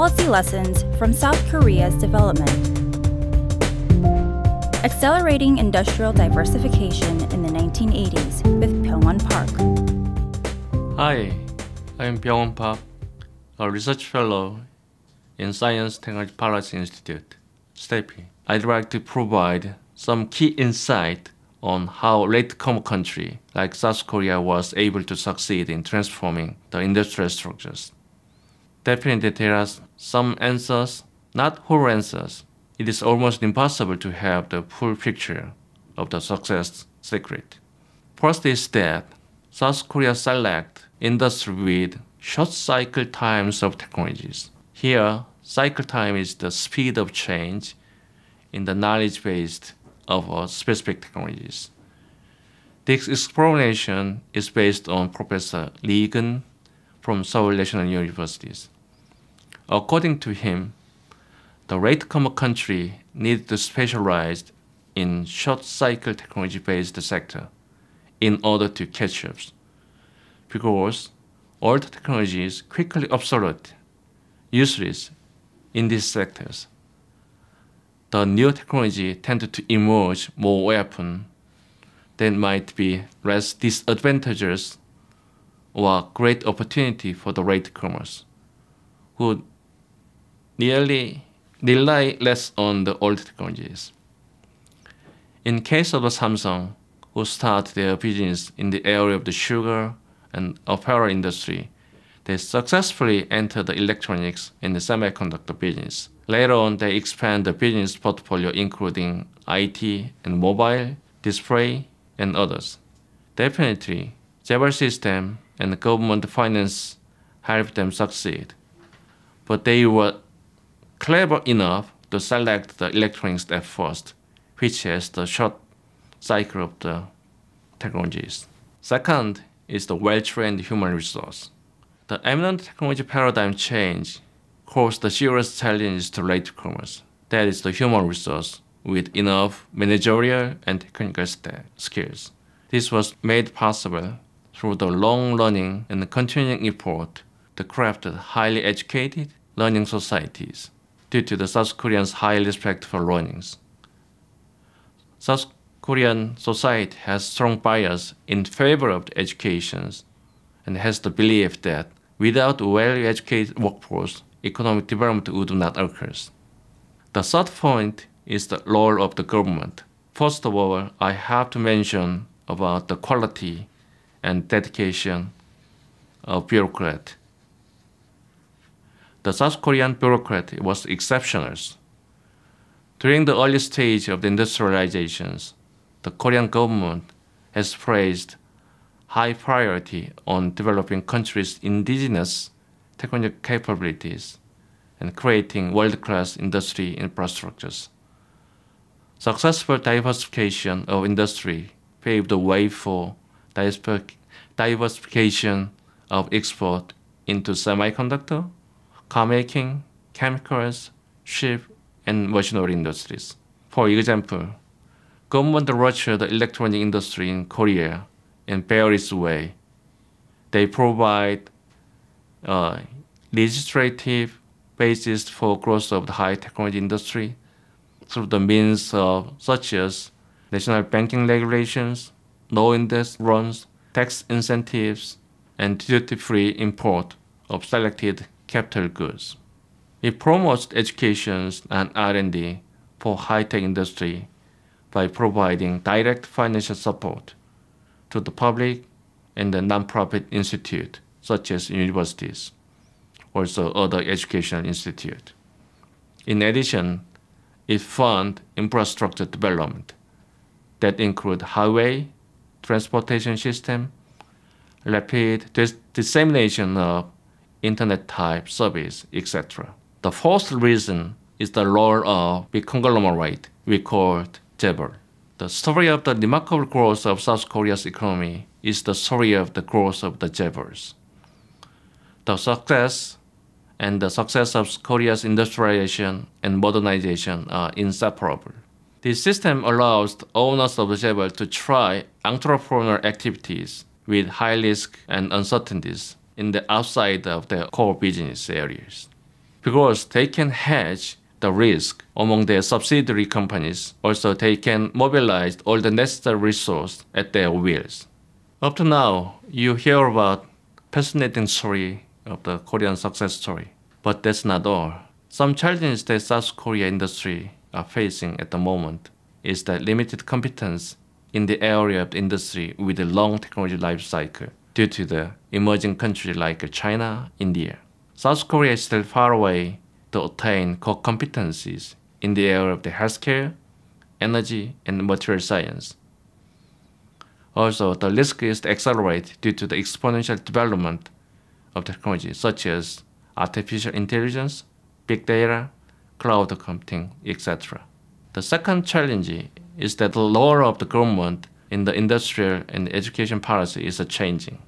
Policy lessons from South Korea's development. Accelerating industrial diversification in the 1980s with Byeongwon Park. Hi, I'm Byeongwon Park, a research fellow in Science Technology Policy Institute, STEPI. I'd like to provide some key insight on how latecomer country like South Korea was able to succeed in transforming the industrial structures. Definitely there are some answers, not whole answers. It is almost impossible to have the full picture of the success secret. First is that South Korea select industry with short cycle times of technologies. Here, cycle time is the speed of change in the knowledge base of specific technologies. This explanation is based on Professor Lee Geun from Seoul National Universities. According to him, the latecomer country needed to specialize in short cycle technology-based sector in order to catch up, because old technologies quickly obsolete, useless in these sectors. The new technology tended to emerge more often that might be less disadvantageous or great opportunity for the latecomers, who nearly rely less on the old technologies. In case of the Samsung, who started their business in the area of the sugar and apparel industry, they successfully entered the electronics and the semiconductor business. Later on, they expand the business portfolio including IT and mobile, display, and others. Definitely, Jabal system and government finance helped them succeed, but they were clever enough to select the electronics at first, which has the short cycle of the technologies. Second is the well-trained human resource. The eminent technology paradigm change caused the serious challenges to latecomers. That is the human resource with enough managerial and technical skills. This was made possible through the long learning and continuing effort to craft highly educated learning societies due to the South Koreans' high respect for learnings. South Korean society has strong bias in favor of the educations and has the belief that without a well-educated workforce, economic development would not occur. The third point is the role of the government. First of all, I have to mention about the quality and dedication of bureaucrat. The South Korean bureaucrat was exceptional. During the early stage of the industrializations, the Korean government has placed high priority on developing countries' indigenous technological capabilities and creating world-class industry infrastructures. Successful diversification of industry paved the way for diversification of export into semiconductor, car making, chemicals, ship, and machinery industries. For example, government nurtured the electronic industry in Korea in various ways. They provide legislative basis for growth of the high technology industry through the means of such as national banking regulations, low-interest loans, tax incentives, and duty-free import of selected capital goods. It promotes education and R&D for high-tech industry by providing direct financial support to the public and the non-profit institute, such as universities, also other educational institutes. In addition, it funds infrastructure development that include highway, transportation system, rapid dissemination of internet-type service, etc. The fourth reason is the role of big conglomerate we called Jabal. The story of the remarkable growth of South Korea's economy is the story of the growth of the Jabals. The success of Korea's industrialization and modernization are inseparable. This system allows the owners of the Jabal to try entrepreneurial activities with high risk and uncertainties in the outside of their core business areas. because they can hedge the risk among their subsidiary companies. Also, they can mobilize all the necessary resources at their wills. Up to now, you hear about fascinating story of the Korean success story. But that's not all. Some challenges that South Korea industry are facing at the moment is that limited competence in the area of the industry with a long technology life cycle due to the emerging countries like China, India. South Korea is still far away to attain core competencies in the area of the healthcare, energy, and material science. Also, the risk is to accelerate due to the exponential development of technology such as artificial intelligence, big data, cloud computing, etc. The second challenge is that the role of the government in the industrial and education policy is changing.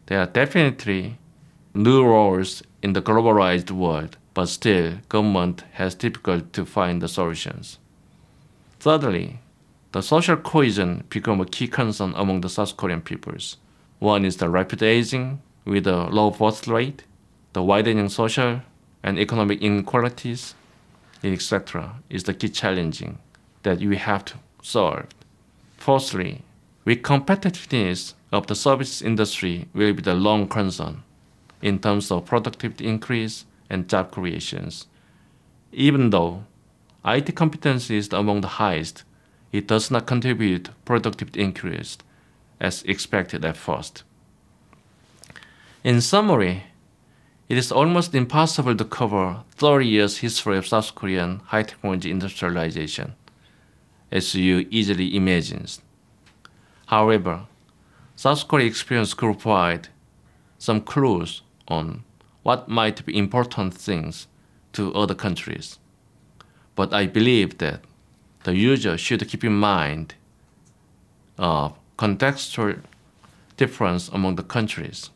There are definitely new roles in the globalized world, but still government has difficult to find the solutions. Thirdly, the social cohesion become a key concern among the South Korean peoples. One is the rapid aging with a low birth rate, the widening social and economic inequalities, etc. is the key challenging that we have to solve. Fourthly, weak competitiveness of the service industry will be the long concern in terms of productivity increase and job creations. Even though IT competency is among the highest, it does not contribute productivity increase as expected at first. In summary, it is almost impossible to cover 30 years history of South Korean high-technology industrialization, as you easily imagine. However, South Korea experience could provide some clues on what might be important things to other countries. But I believe that the user should keep in mind contextual difference among the countries.